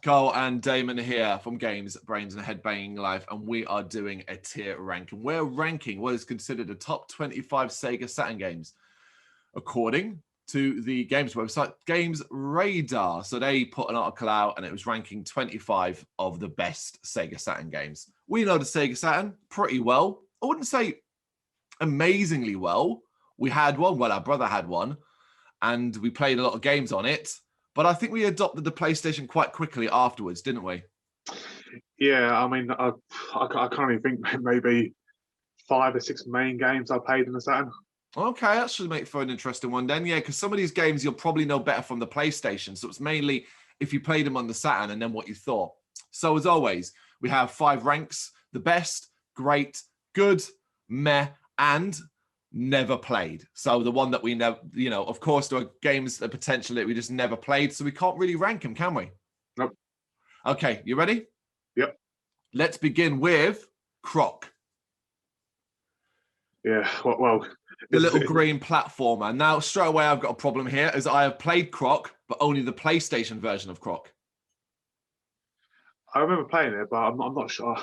Cole and Damon here from Gamesradar A Head-Banging Life, and we are doing a tier ranking. We're ranking what is considered the top 25 Sega Saturn games, according to the games website Gamesradar. So they put an article out, and it was ranking 25 of the best Sega Saturn games. We know the Sega Saturn pretty well. I wouldn't say amazingly well. We had one. Well, our brother had one, and we played a lot of games on it. But I think we adopted the PlayStation quite quickly afterwards, didn't we? Yeah, I mean, I can't even think maybe 5 or 6 main games I played in the Saturn. Okay, that should make for an interesting one then. Yeah, because some of these games you'll probably know better from the PlayStation. So it's mainly if you played them on the Saturn and then what you thought. So as always, we have 5 ranks: the best, great, good, meh, and never played. So the one that we never, of course, there are games that potentially we just never played, so we can't really rank them, can we? Nope. Okay, you ready? Yep. Let's begin with Croc. Yeah, well, the little green platformer. Now, straight away, I've got a problem here, as I have played Croc, but only the PlayStation version of Croc. I remember playing it, but I'm not sure.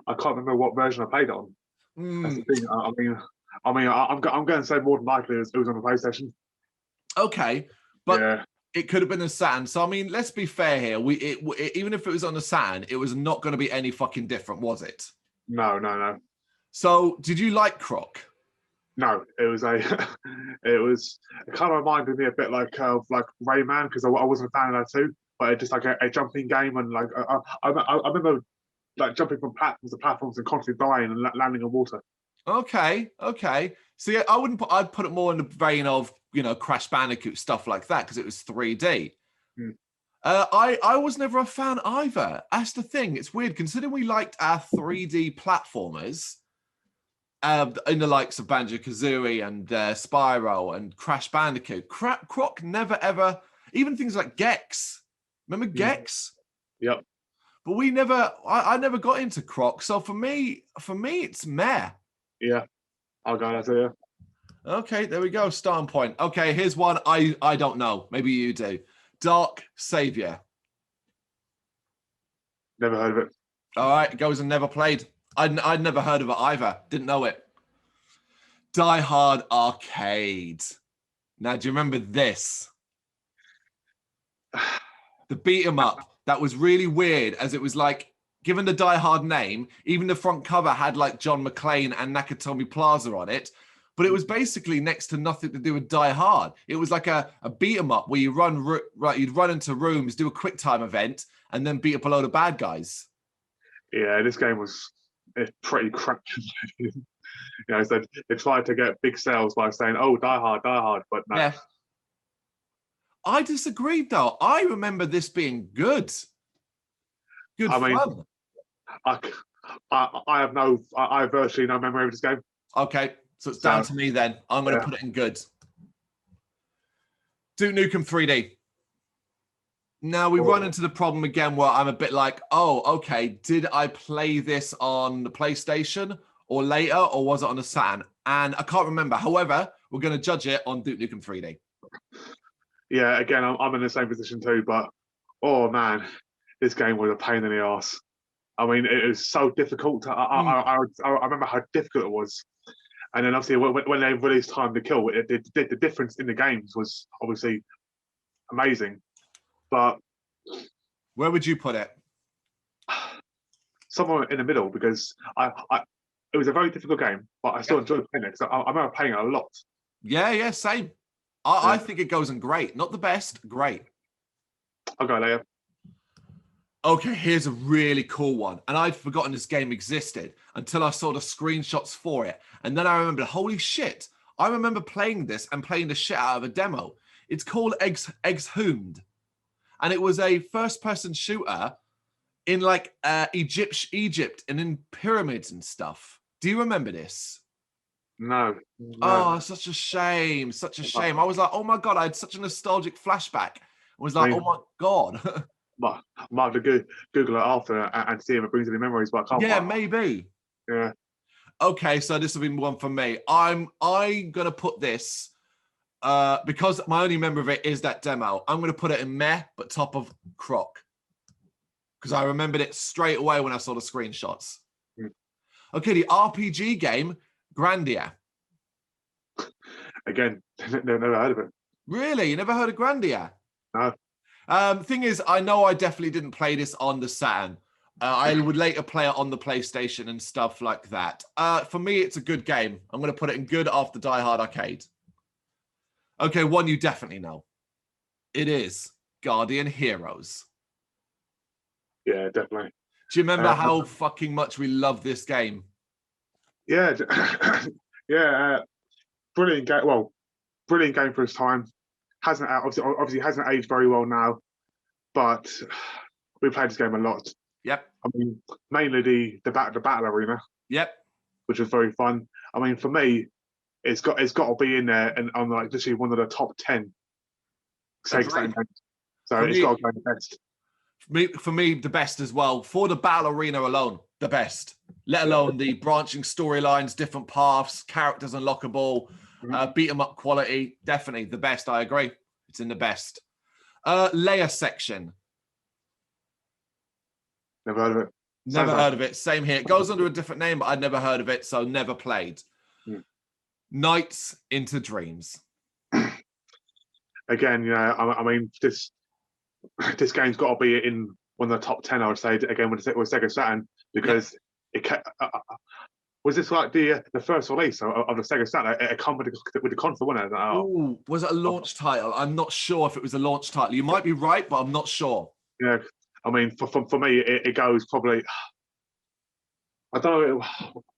I can't remember what version I played it on. That's the thing. I mean, I'm going to say more than likely it was on the PlayStation. Okay, but yeah, it could have been a Saturn. So I mean, let's be fair here. Even if it was on the Saturn, it was not going to be any fucking different, was it? No. So, did you like Croc? No, it was it kind of reminded me a bit like Rayman, because I wasn't a fan of that too. But it's just like a jumping game, and like I remember like jumping from platforms to platforms and constantly dying and landing on water. Okay. So yeah, I'd put it more in the vein of, Crash Bandicoot, stuff like that, because it was 3D. I was never a fan either. That's the thing. It's weird, considering we liked our 3D platformers in the likes of Banjo-Kazooie and Spyro and Crash Bandicoot. Croc never ever, even things like Gex. Remember Gex? Yep. But I never got into Croc. So for me, it's meh. Yeah, I'll go that too. Okay, there we go. Starting point. Okay, here's one I don't know. Maybe you do. Dark Savior. Never heard of it. All right, it goes and never played. I'd never heard of it either. Didn't know it. Die Hard Arcade. Now, do you remember this? The beat 'em up. That was really weird, as it was like, given the Die Hard name, even the front cover had like John McClane and Nakatomi Plaza on it, but it was basically next to nothing to do with Die Hard. It was like a beat 'em up where you you'd run into rooms, do a quick time event, and then beat up a load of bad guys. Yeah, this game was pretty crap. So they tried to get big sales by saying, "Oh, Die Hard," but no. Yeah. I disagreed though. I remember this being good. Good fun. I have virtually no memory of this game. Okay, so it's down to me then. I'm going to put it in good. Duke Nukem 3D. Now we run into the problem again where I'm a bit like, oh, okay, did I play this on the PlayStation or later, or was it on the Saturn? And I can't remember. However, we're going to judge it on Duke Nukem 3D. Yeah, again, I'm in the same position too, but oh man, this game was a pain in the ass. I mean, it was so difficult. I remember how difficult it was. And then obviously when they released Time to Kill, the difference in the games was obviously amazing. But where would you put it? Somewhere in the middle, because it was a very difficult game, but I still enjoyed playing it. So I remember playing it a lot. Yeah, same. I think it goes in great. Not the best, great. I'll go later. Okay, here's a really cool one. And I'd forgotten this game existed until I saw the screenshots for it. And then I remembered, holy shit, I remember playing this and playing the shit out of a demo. It's called Exhumed. And it was a first-person shooter in like Egypt and in pyramids and stuff. Do you remember this? No. Oh, such a shame. Such a shame. I was like, oh my God, I had such a nostalgic flashback. I was like, oh my God. But I might have to Google it after and see if it brings any memories, but I can't. Yeah, maybe. Yeah. Okay, so this will be one for me. I'm gonna put this because my only memory of it is that demo. I'm gonna put it in meh, but top of Croc. because I remembered it straight away when I saw the screenshots. Mm. Okay, the RPG game, Grandia. Again, never heard of it. Really? You never heard of Grandia? No. Thing is, I know I definitely didn't play this on the Saturn. I would later play it on the PlayStation and stuff like that. For me, it's a good game. I'm going to put it in good after Die Hard Arcade. Okay, one you definitely know. It is Guardian Heroes. Yeah, definitely. Do you remember how fucking much we love this game? Yeah, yeah. Brilliant game. Well, brilliant game for its time. Obviously hasn't aged very well now, but we played this game a lot. Yep. I mean, mainly the battle arena. Yep. Which was very fun. I mean, for me, it's got to be in there and on like literally one of the top 10 Sega Saturn games. So it's got to go the best. For me, the best as well. For the battle arena alone, the best. Let alone the branching storylines, different paths, characters unlockable, beat 'em up quality. Definitely the best. I agree. It's in the best. Layer section. Never heard of it. Never heard of it. Same here. It goes under a different name, but I'd never heard of it, so never played. Nights into Dreams. Again, you know, I mean, this game's got to be in one of the top 10, I would say, again, with Sega Saturn, because was this like the first release of the Sega Saturn? It come with the console, wasn't it? Ooh, was it a launch title? I'm not sure if it was a launch title. You might be right, but I'm not sure. Yeah, I mean, for me, it goes probably. I don't know.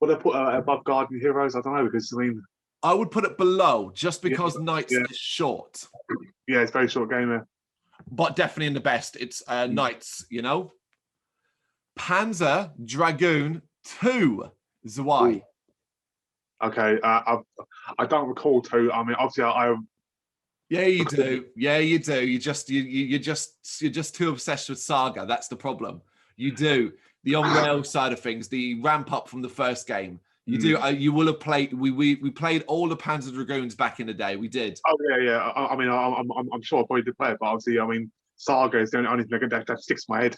Would I put above Guardian Heroes? I don't know, because I mean, I would put it below just because Nights is short. Yeah, it's a very short game. But definitely in the best. It's Nights, you know. Panzer Dragoon 2. Zwei. Okay, I don't recall 2. I mean, obviously, Yeah, you do. Yeah, you do. You're just too obsessed with Saga. That's the problem. You do the on-rail side of things, the ramp up from the first game. You do. You will have played. We played all the Panzer Dragoons back in the day. We did. Oh yeah. I mean, I'm sure I probably did play it, but obviously, I mean, Saga is the only thing that sticks in my head.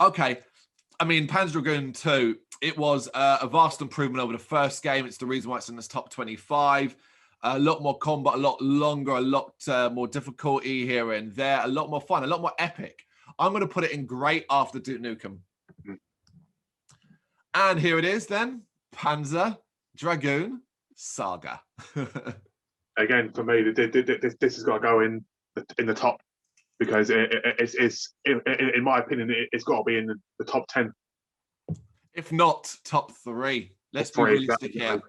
Okay. I mean, Panzer Dragoon 2, it was a vast improvement over the first game. It's the reason why it's in this top 25. A lot more combat, a lot longer, a lot more difficulty here and there, a lot more fun, a lot more epic. I'm going to put it in great after Duke Nukem. And here it is then, Panzer Dragoon Saga. Again, for me, this has got to go in the top, because it's in my opinion, it's got to be in the top 10. If not top 3. Let's be realistic here.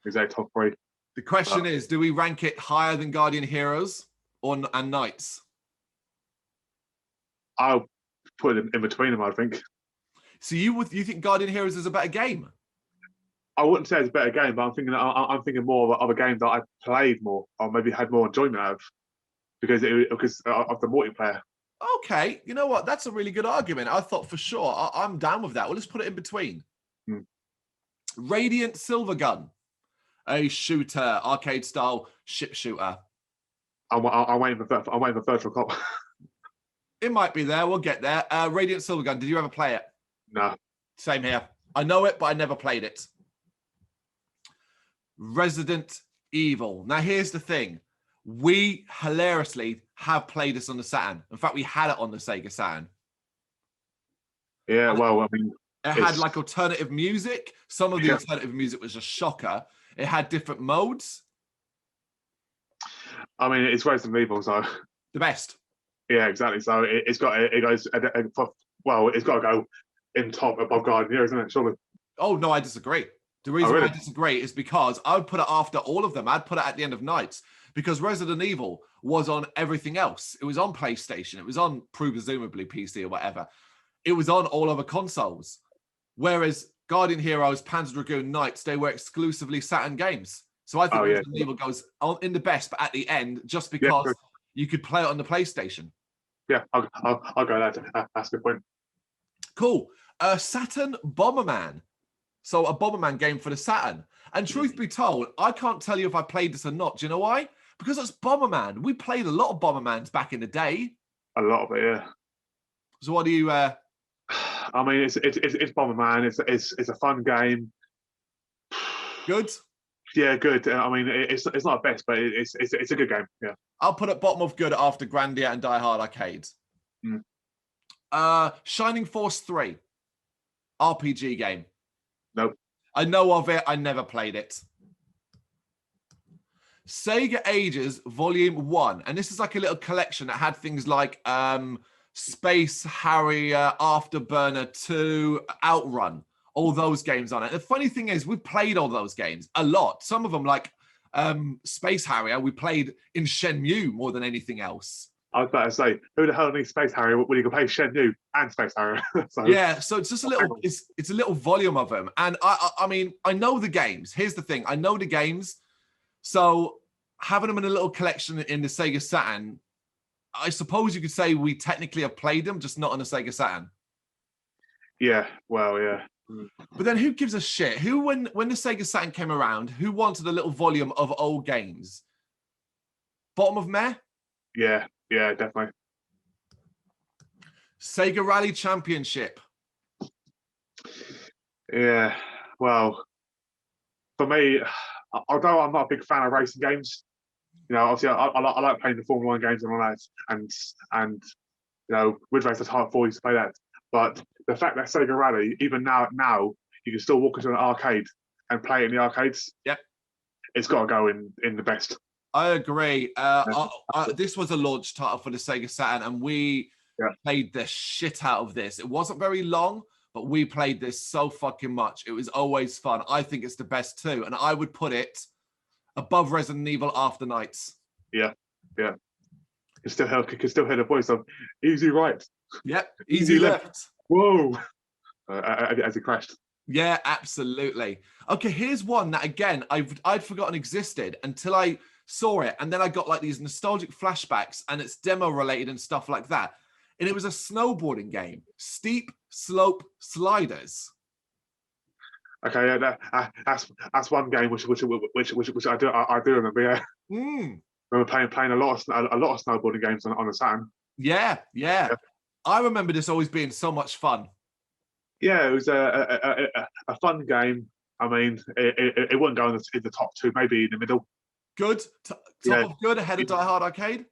Exactly, top 3. The question is, do we rank it higher than Guardian Heroes and Knights? I'll put it in between them, I think. So you think Guardian Heroes is a better game? I wouldn't say it's a better game, but I'm thinking more of a game that I played more, or maybe had more enjoyment out of, because of the multiplayer. Okay, you know what? That's a really good argument. I thought for sure. I'm down with that. Well, let's put it in between. Radiant Silvergun, a shooter, arcade style ship shooter. I'm waiting for Virtua Cop. It might be there. We'll get there. Radiant Silvergun. Did you ever play it? No. Same here. I know it, but I never played it. Resident Evil. Now, here's the thing. We hilariously have played this on the Saturn. In fact, we had it on the Sega Saturn. Yeah, well, I mean... It had like alternative music. Some of the alternative music was a shocker. It had different modes. I mean, it's Resident Evil, so... The best. Yeah, exactly. So it's got to go in top above Guardian Heroes, isn't it? Surely. Oh no, I disagree. The reason why I disagree is because I would put it after all of them. I'd put it at the end of Nights, because Resident Evil was on everything else. It was on PlayStation. It was on presumably PC or whatever. It was on all other consoles. Whereas Guardian Heroes, Panzer Dragoon, Nights, they were exclusively Saturn games. So I think Resident Evil goes on in the best, but at the end, just because you could play it on the PlayStation. Yeah, I'll go there. That's a good point. Cool. Saturn Bomberman. So a Bomberman game for the Saturn. And truth be told, I can't tell you if I played this or not. Do you know why? Because it's Bomberman. We played a lot of Bombermans back in the day. A lot of it, yeah. So what do you? I mean, it's Bomberman. It's a fun game. Good. Yeah, good. I mean, it's not best, but it's a good game. Yeah. I'll put it bottom of good after Grandia and Die Hard Arcade. Shining Force 3. RPG game. Nope. I know of it. I never played it. Sega Ages Volume 1. And this is like a little collection that had things like Space Harrier, Afterburner 2, Outrun. All those games on it. The funny thing is, we played all those games a lot. Some of them, like Space Harrier, we played in Shenmue more than anything else. I was about to say, who the hell needs Space Harrier when you can play Shenmue and Space Harrier? So it's just a little, it's a little volume of them. And I mean, I know the games. Here's the thing, I know the games. So having them in a little collection in the Sega Saturn, I suppose you could say we technically have played them, just not on the Sega Saturn. Yeah, well, yeah. But then who gives a shit? Who, when the Sega Saturn came around, who wanted a little volume of old games? Bottom of meh? Yeah, definitely. Sega Rally Championship. Yeah, well, for me, although I'm not a big fan of racing games, you know, obviously I like playing the Formula 1 games and all that, and you know, Ridge Racer Type 4 used to play that. But the fact that Sega Rally, even now you can still walk into an arcade and play it in the arcades. Yep. It's got to go in the best. I agree. This was a launch title for the Sega Saturn, and we played the shit out of this. It wasn't very long, but we played this so fucking much. It was always fun. I think it's the best too, and I would put it above Resident Evil After Nights. Yeah. You can still hear the voice of easy right. Yep, easy left. Whoa, as it crashed. Yeah, absolutely. Okay, here's one that again I'd forgotten existed until I saw it, and then I got like these nostalgic flashbacks, and it's demo related and stuff like that. And it was a snowboarding game, Steep Slope Sliders. Okay, yeah, that's one game which I do remember. Yeah, remember playing a lot of snowboarding games on the Saturn. Yeah. I remember this always being so much fun. Yeah, it was a fun game. I mean, it wouldn't go in the top two, maybe in the middle. Good. Top of good, ahead of Die Hard Arcade?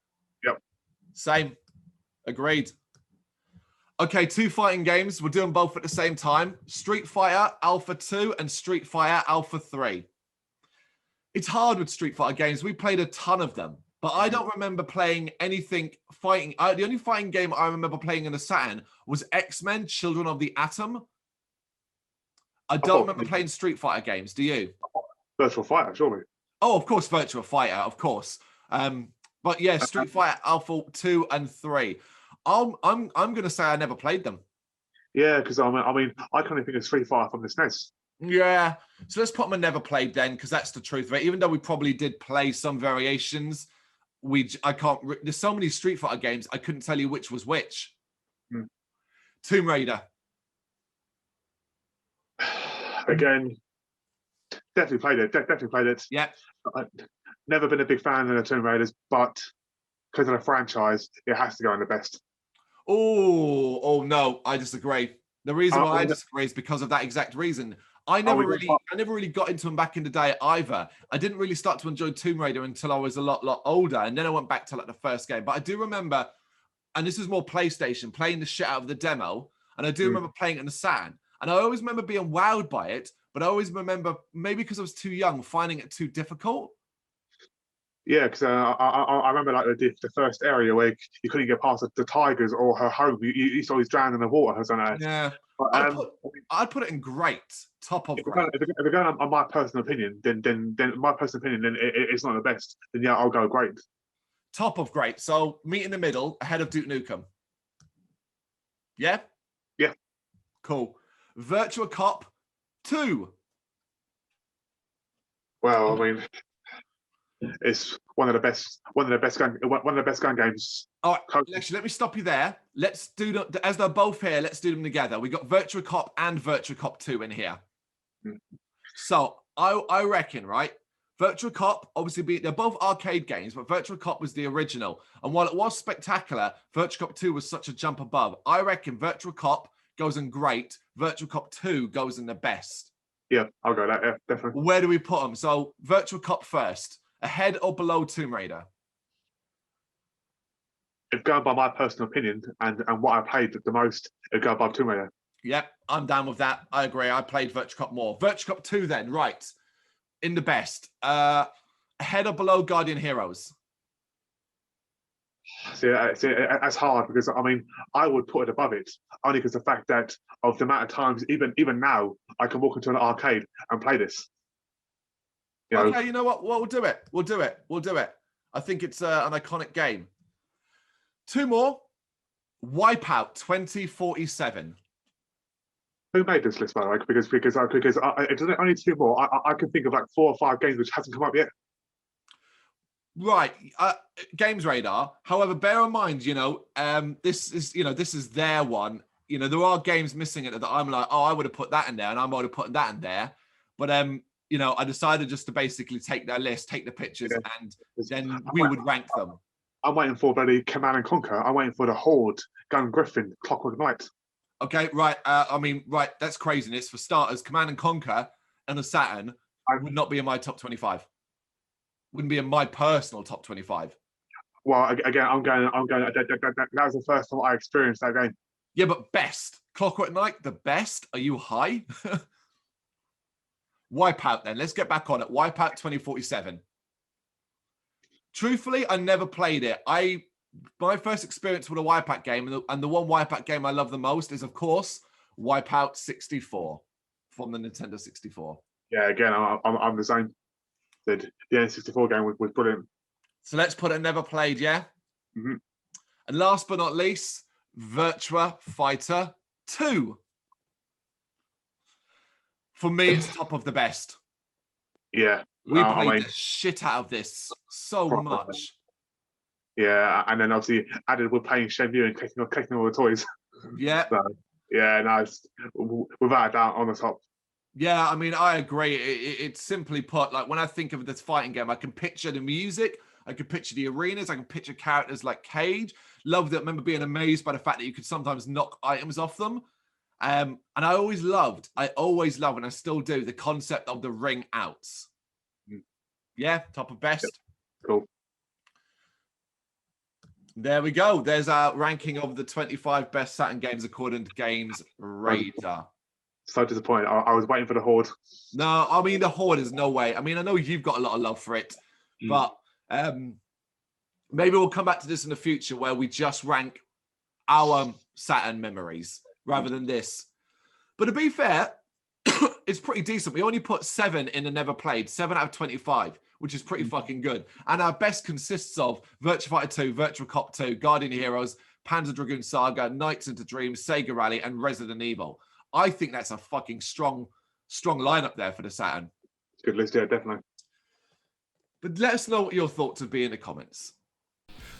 Yep. Same. Agreed. Okay, 2 fighting games. We're doing both at the same time. Street Fighter Alpha 2 and Street Fighter Alpha 3. It's hard with Street Fighter games. We played a ton of them. But I don't remember playing anything fighting. The only fighting game I remember playing in the Saturn was X-Men Children of the Atom. I don't remember playing Street Fighter games. Do you? Virtua Fighter, surely. Oh, of course, Virtua Fighter, of course. But yeah, Street Fighter Alpha 2 and 3. I'm going to say I never played them. Yeah, because I mean, I kind of think of Street Fighter from the SNES. Yeah, so let's put them in never played then, because that's the truth of it. Even though we probably did play some variations, there's so many Street Fighter games, I couldn't tell you which was which. Tomb Raider. Again, definitely played it. Yeah. I've never been a big fan of the Tomb Raiders, but because of the franchise, it has to go in the best. Oh no, I disagree. The reason why I disagree is because of that exact reason. I never really got into them back in the day either. I didn't really start to enjoy Tomb Raider until I was a lot older, and then I went back to like the first game. But I do remember, and this is more PlayStation, playing the shit out of the demo, and I do remember playing it in the Saturn, and I always remember being wowed by it, but I always remember, maybe because I was too young, finding it too difficult. Yeah, because I remember like the first area where you couldn't get past the tigers or her home. You used to always drown in the water. Yeah, but, I'd put it in great, top of great. If we're going on my personal opinion, then it's not the best. Then yeah, I'll go great. Top of great. So meet in the middle, ahead of Duke Nukem. Yeah. Yeah. Cool. Virtua Cop 2. Well, I mean, it's one of the best gun games. All right, actually, let me stop you there. Let's do them as they're both here. Let's do them together. We got Virtua Cop and Virtua Cop 2 in here. So I reckon, right? Virtua Cop, obviously, they're both arcade games, but Virtua Cop was the original. And while it was spectacular, Virtua Cop 2 was such a jump above. I reckon Virtua Cop goes in great. Virtua Cop 2 goes in the best. Yeah, I'll go that. Yeah, definitely. Where do we put them? So Virtua Cop first, ahead or below Tomb Raider? If going by my personal opinion and what I played the most, it'd go above Tomb Raider. Yep, I'm down with that. I agree. I played Virtua Cop more. Virtua Cop 2 then, right. In the best. Ahead or below Guardian Heroes? See, that's hard because, I mean, I would put it above it only because the fact that of the amount of times, even now, I can walk into an arcade and play this. Okay, you know what? Well, we'll do it. We'll do it. I think it's an iconic game. Two more. Wipeout 2047. Who made this list, by the way? Because it's only two more. I can think of like 4 or 5 games which hasn't come up yet. Right, Gamesradar. However, bear in mind, this is their one. There are games missing it that I'm like, oh, I would have put that in there, and I might have put that in there. But I decided just to basically take their list, take the pictures, and then we would rank them. I'm waiting for bloody Command and Conquer. I'm waiting for the Horde, Gun Griffin, Clockwork Knight. Okay, right. That's craziness. For starters, Command and Conquer and the Saturn would not be in my top 25. Wouldn't be in my personal top 25. Well, again, I'm going. That was the first time I experienced that game. Yeah, but best. Clockwork Knight, the best? Are you high? Wipeout then. Let's get back on it. Wipeout 2047. Truthfully, I never played it. My first experience with a Wipeout game, and the one Wipeout game I love the most is, of course, Wipeout 64 from the Nintendo 64. Yeah, again, I'm the same. The N64 game was brilliant. So let's put it never played, yeah? Mm-hmm. And last but not least, Virtua Fighter 2. For me, it's top of the best. Yeah. We played the shit out of this so much. Yeah, and then obviously added we're playing Shenmue and collecting all the toys. Yeah. So, yeah, nice. Without a doubt, on the top. Yeah, I mean, I agree. It's simply put, like when I think of this fighting game, I can picture the music, I can picture the arenas, I can picture characters like Cage. Loved it. I remember being amazed by the fact that you could sometimes knock items off them. And I always loved, and I still do, the concept of the ring outs. Yeah, top of best. Cool. There we go. There's our ranking of the 25 best Saturn games according to Gamesradar. So disappointed. I was waiting for the Horde. No, I mean, the Horde is no way. I mean, I know you've got a lot of love for it, but maybe we'll come back to this in the future where we just rank our Saturn memories rather than this. But to be fair, it's pretty decent. We only put 7 in the never played, 7 out of 25, which is pretty fucking good. And our best consists of Virtua Fighter 2, Virtua Cop 2, Guardian Heroes, Panzer Dragoon Saga, Nights into Dreams, Sega Rally, and Resident Evil. I think that's a fucking strong lineup there for the Saturn. Good list, yeah, definitely. But let us know what your thoughts would be in the comments.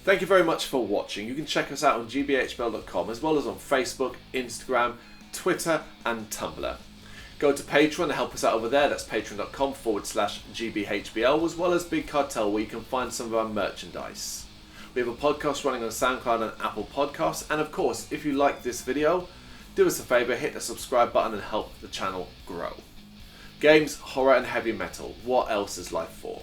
Thank you very much for watching. You can check us out on gbhbl.com as well as on Facebook, Instagram, Twitter, and Tumblr. Go to Patreon to help us out over there. That's patreon.com/gbhbl, as well as Big Cartel, where you can find some of our merchandise. We have a podcast running on SoundCloud and Apple Podcasts. And of course, if you like this video, do us a favour, hit the subscribe button and help the channel grow. Games, horror and heavy metal. What else is life for?